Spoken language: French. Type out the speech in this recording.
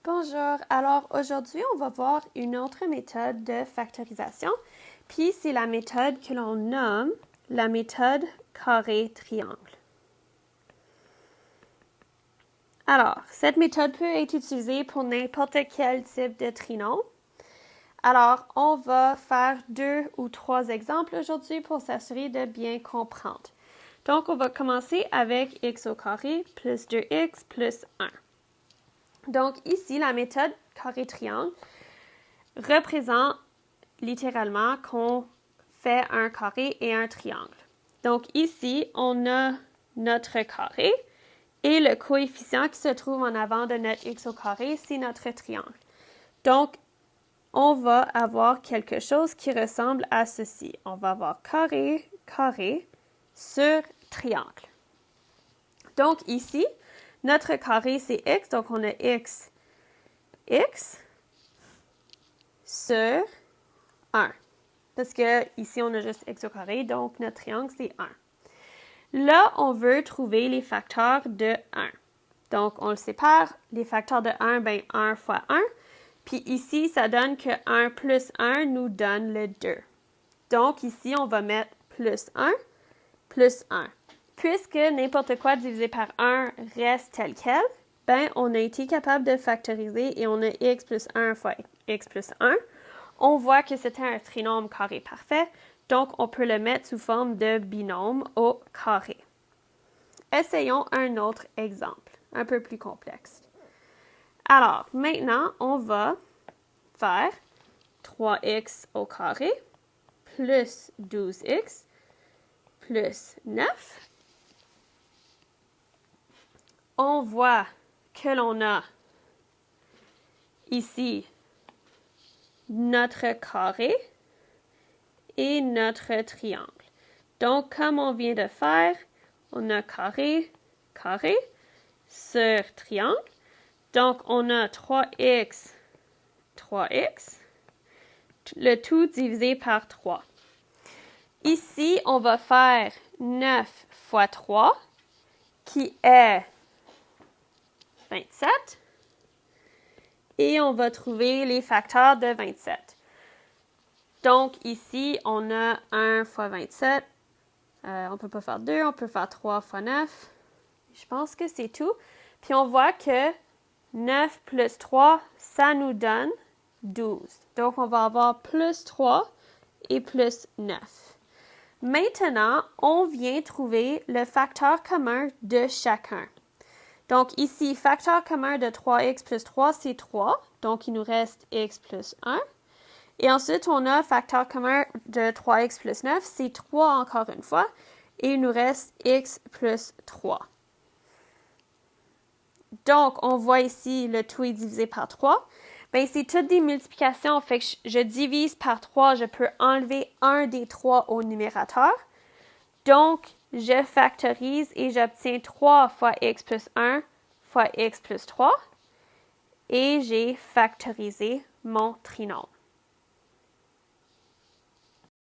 Bonjour, alors aujourd'hui on va voir une autre méthode de factorisation, puis c'est la méthode que l'on nomme la méthode carré-triangle. Alors, cette méthode peut être utilisée pour n'importe quel type de trinôme. Alors, on va faire 2 ou 3 exemples aujourd'hui pour s'assurer de bien comprendre. Donc, on va commencer avec x au carré plus 2x plus 1. Donc, ici, la méthode carré-triangle représente littéralement qu'on fait un carré et un triangle. Donc, ici, on a notre carré et le coefficient qui se trouve en avant de notre x au carré, c'est notre triangle. Donc, on va avoir quelque chose qui ressemble à ceci. On va avoir carré, carré sur triangle. Donc, ici, notre carré, c'est x, donc on a x sur 1. Parce que ici, on a juste x au carré, donc notre triangle, c'est 1. Là, on veut trouver les facteurs de 1. Donc, on le sépare. Les facteurs de 1, bien 1 fois 1. Puis ici, ça donne que 1 plus 1 nous donne le 2. Donc, ici, on va mettre plus 1, plus 1. Puisque n'importe quoi divisé par 1 reste tel quel, ben, on a été capable de factoriser et on a x plus 1 fois x plus 1. On voit que c'était un trinôme carré parfait, donc on peut le mettre sous forme de binôme au carré. Essayons un autre exemple, un peu plus complexe. Alors, maintenant, on va faire 3x au carré plus 12x plus 9. On voit que l'on a ici notre carré et notre triangle. Donc, comme on vient de faire, on a carré, carré sur triangle. Donc, on a 3x, 3x, le tout divisé par 3. Ici, on va faire 9 fois 3, qui est 27. Et on va trouver les facteurs de 27. Donc, ici, on a 1 fois 27. On ne peut pas faire 2, on peut faire 3 fois 9. Je pense que c'est tout. Puis, on voit que 9 plus 3, ça nous donne 12. Donc, on va avoir plus 3 et plus 9. Maintenant, on vient trouver le facteur commun de chacun. Donc, ici, facteur commun de 3x plus 3, c'est 3. Donc, il nous reste x plus 1. Et ensuite, on a facteur commun de 3x plus 9, c'est 3 encore une fois. Et il nous reste x plus 3. Donc, on voit ici le tout est divisé par 3. Bien, c'est toutes des multiplications. Fait que je divise par 3, je peux enlever un des 3 au numérateur. Donc, je factorise et j'obtiens 3 fois x plus 1 fois x plus 3. Et j'ai factorisé mon trinôme.